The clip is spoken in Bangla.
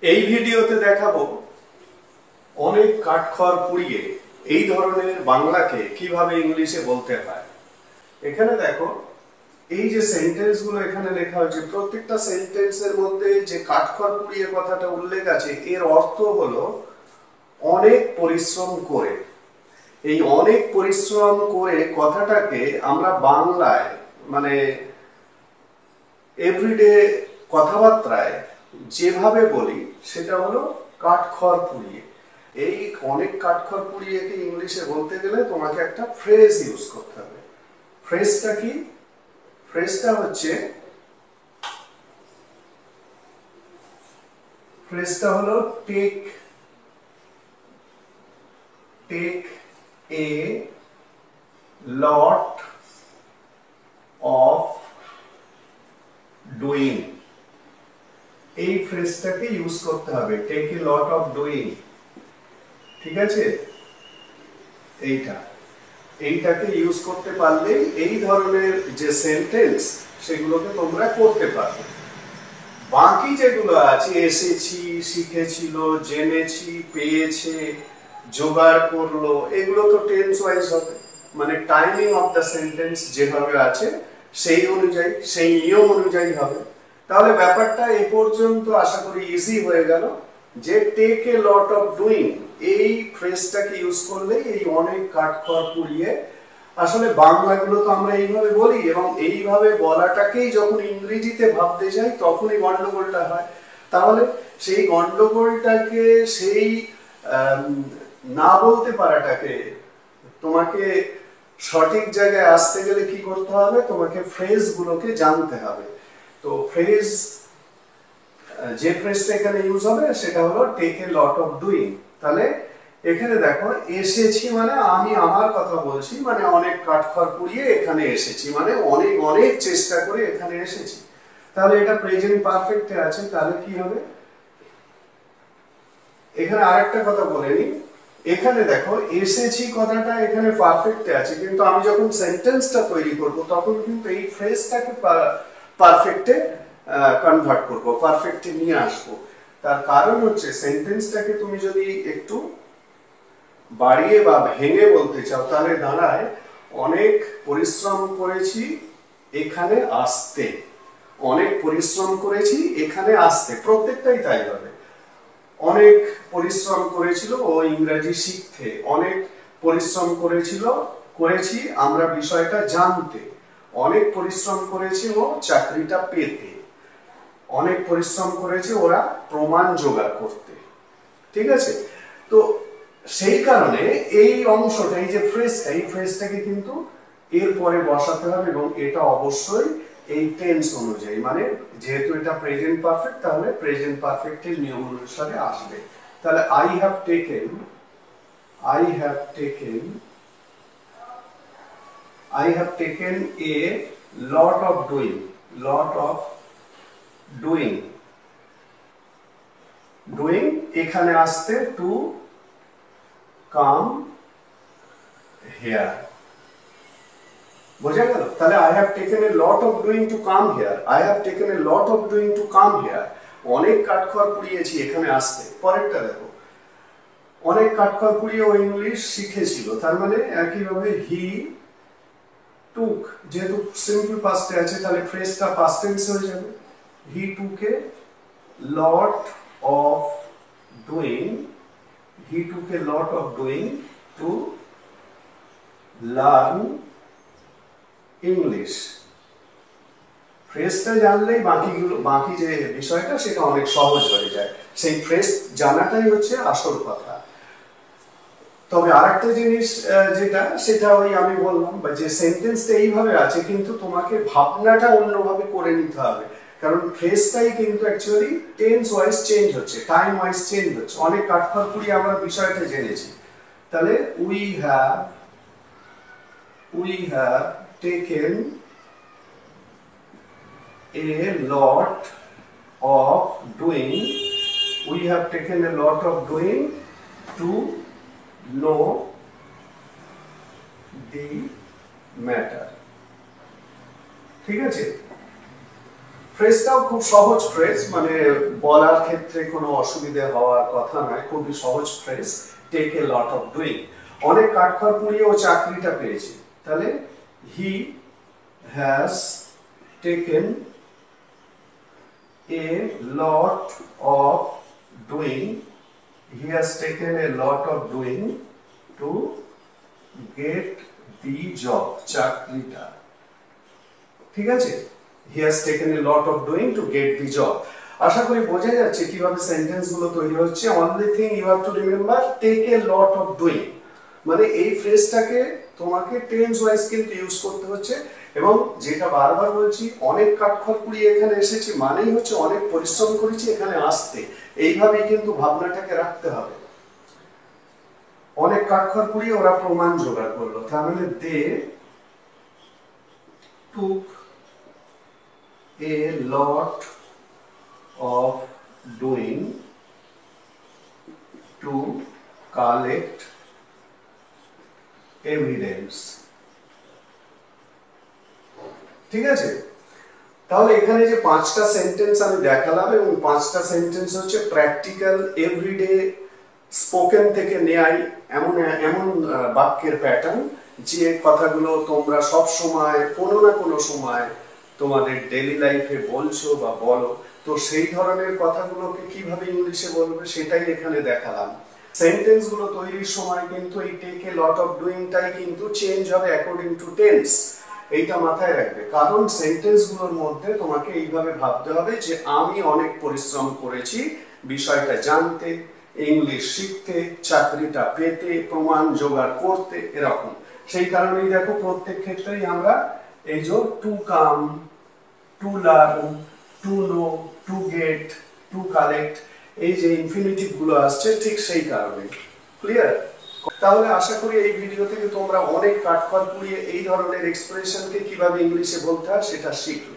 এই ভিডিওতে দেখাবো অনেক কাঠখড় পুড়িয়ে এই ধরনের বাংলাকে কিভাবে ইংলিশে বলতে হয়। এখানে দেখো, এই যে সেন্টেন্সগুলো এখানে লেখা হয়েছে, প্রত্যেকটা সেন্টেন্সের মধ্যে যে কাঠখড় পুড়িয়ে কথাটা উল্লেখ আছে, এর অর্থ হলো অনেক পরিশ্রম করে। এই অনেক পরিশ্রম করে কথাটাকে আমরা বাংলায় মানে এভরিডে কথাবার্তায় যেভাবে বলি সেটা হলো কাঠখড় পুড়িয়ে। এই অনেক কাঠখড় পুড়িয়েকে ইংলিশে বলতে গেলে তোমাকে একটা ফ্রেজ ইউজ করতে হবে। ফ্রেজটা কি? ফ্রেজটা হলো take a lot of doing. এই ফ্রেজটাকে ইউজ করতে হবে, take a lot of doing. ঠিক আছে, এইটাকে ইউজ করতে পারলেই এই ধরনের যে সেন্টেন্স সেগুলোকে তোমরা করতে পারবে। বাকি যেগুলো আছে, এসেছি, শিখেছিল, জেনেছি, পেয়েছে, জোগাড় করলো, এগুলো তো টেন্স ওয়াইজ হবে, মানে টাইমিং অফ দ্য সেন্টেন্স যেভাবে আছে সেই অনুযায়ী, সেই নিয়ম অনুযায়ী হবে। তাহলে ব্যাপারটা এ পর্যন্ত আশা করি ইজি হয়ে গেল যে take a lot of doing এই ফ্রেজটাকে ইউজ করলেই এই অনেক কাঠখড় পুড়িয়ে, আসলে বাংলাগুলো তো আমরা এইভাবে বলি এবং এইভাবে বলাটাকেই যখন ইংরেজিতে ভাবতে যাই তখনই গন্ডগোলটা হয়। তাহলে সেই গন্ডগোলটাকে, সেই না বলতে পারাটাকে তোমাকে সঠিক জায়গায় আসতে গেলে কি করতে হবে? তোমাকে ফ্রেজগুলোকে জানতে হবে। তো যে ফ্রেজটা এখানে ইউজ হবে সেটা হলো take a lot of doing. তাহলে এখানে দেখো, এসেছি মানে আমি আমার কথা বলছি, মানে অনেক কাঠখড় পুড়িয়ে এখানে এসেছি, মানে অনেক অনেক চেষ্টা করে এখানে এসেছি। তাহলে এটা প্রেজেন্ট পারফেক্টে আছে। তাহলে কি হবে? এখানে আরেকটা কথা বলে নি, এখানে দেখো এসেছি কথাটা এখানে পারফেক্টে আছে, কিন্তু আমি যখন সেন্টেন্সটা তৈরি করব তখন কিন্তু এই ফ্রেজটাকে পারফেক্টে কনভার্ট করব, পারফেক্টে নিয়ে আসবো। তার কারণ হচ্ছে সেন্টেন্সটাকে তুমি যদি একটু বাড়িয়ে বা ভেঙে বলতে চাও তাহলে দাঁড়ায় অনেক পরিশ্রম করেছি এখানে আসতে। অনেক পরিশ্রম করেছি এখানে আসতে, প্রত্যেকটাই তাই হবে। অনেক পরিশ্রম করেছিল ও ইংরেজি শিখতে, অনেক পরিশ্রম করেছি আমরা বিষয়টা জানতে, অনেক পরিশ্রম করেছে ও চাকরিটা পেতে, অনেক পরিশ্রম করেছে ওরা প্রমাণ জোগাড় করতে। ঠিক আছে, তো সেই কারণে এই অংশটা, এই যে ফ্রেজটা, এই ফ্রেজটাকে কিন্তু এরপরে বসাতে হবে এবং এটা অবশ্যই এই টেন্স অনুযায়ী, মানে যেহেতু এটা প্রেজেন্ট পারফেক্ট তাহলে প্রেজেন্ট পারফেক্টের নিয়ম অনুসারে আসবে। তাহলে I have taken a lot of doing. এখানে আসতে টু কাম হেয়ার। বোঝা গেল? তাহলে I have taken a lot of doing to come here. অনেক কাঠখড় পুড়িয়েছি এখানে আসতে। পরেরটা দেখো, অনেক কাঠখড় পুড়িয়ে ও ইংলিশ শিখেছিল, তার মানে একইভাবে হি টুক, যেহেতু সিম্পল পাস্টে আছে তাহলে ফ্রেজটা পাস্ট টেন্স হয়ে যাবে। He took a lot of doing to learn English. ফ্রেজটা জানলেই বাকি যে বিষয়টা সেটা অনেক সহজ হয়ে যায়। সেই ফ্রেজ জানাটাই হচ্ছে আসল কথা। তবে আরেকটা জিনিস সেটা ওই আমি বললাম, যে সেন্টেন্সটা এইভাবে আছে কিন্তু তোমাকে ভাবনাটা অন্যভাবে করে নিতে হবে, কারণ ফ্রেজটাই কিন্তু অ্যাকচুয়ালি টেন্স ওয়াইজ চেঞ্জ হচ্ছে, টাইম ওয়াইজ চেঞ্জ হচ্ছে। অনেক কাঠখড় পুড়িয়ে আমরা বিষয়টা জেনেছি। তাহলে we have taken a lot of doing to know the matter। ঠিক আছে, ফ্রেজটাও খুব সহজ ফ্রেজ, মানে বলার ক্ষেত্রে কোনো অসুবিধা হওয়ার কথা নয়, খুবই সহজ phrase. Take a lot of doing, অনেক কাঠখড় পুড়িয়ে ও চাকরিটা পেয়েছে। তাহলে he has taken a lot of doing, he has taken a lot of doing to get the job, চাকরিটা। ঠিক আছে, he has taken a lot of doing to get the job। আশা করি বোঝা যাচ্ছে কিভাবে সেন্টেন্স গুলো তৈরি হচ্ছে। only thing you have to remember, take a lot of doing, মানে এই ফ্রেজটাকে তোমাকে টেন্স ওয়াইজ কিন্তু ইউজ করতে হচ্ছে। এবং যেটা বারবার বলছি, অনেক কাঠখড় পুড়িয়ে এখানে এসেছি মানেই হচ্ছে অনেক পরিশ্রম করেছি এখানে আসতে, এইভাবেই কিন্তু ভাবনাটাকে রাখতে হবে। অনেক কাঠখড় পুড়িয়ে ওরা প্রমাণ জোগাড় করলো, তার মানে দে took a lot of doing to collect evidence। ঠিক আছে, তাহলে এখানে যে 5টা সেন্টেন্স আমি দেখালাম, এবং 5টা সেন্টেন্স হচ্ছে প্র্যাকটিক্যাল এভরিডে স্পোকেন থেকে নেয়াই এমন এমন বাক্যের প্যাটার্ন, যে কথাগুলো তোমরা সব সময় কোনো না কোনো সময় তোমাদের ডেইলি লাইফে বলছো বা বলো। তো সেই ধরনের কথাগুলোকে কিভাবে ইংলিশে বলবে সেটাই এখানে দেখালাম। সেন্টেন্স গুলো তৈরির সময় কিন্তু এই টেক এ লট অফ ডুইংটাই কিন্তু চেঞ্জ হবে অ্যাকর্ডিং টু টেন্স, এইটা মাথায় রাখবে। কারণ সেন্টেন্স গুলোর মধ্যে তোমাকে এইভাবে ভাবতে হবে যে আমি অনেক পরিশ্রম করেছি বিষয়টা জানতে, ইংলিশ শিখতে, চাকরিটা পেতে, প্রমাণ জোগাড় করতে, এরকম। সেই কারণেই দেখো প্রত্যেক ক্ষেত্রেই আমরা এই যে to come, to learn, to know, to get, to collect, এই যে ইনফিনিটিভ গুলো আসছে ঠিক সেই কারণে। ক্লিয়ার? তাহলে আশা করি এই ভিডিও থেকে তোমরা অনেক কাঠখড় পুড়িয়ে এই ধরনের এক্সপ্রেশনকে কিভাবে ইংলিশে বলতে হয় সেটা শিখবে।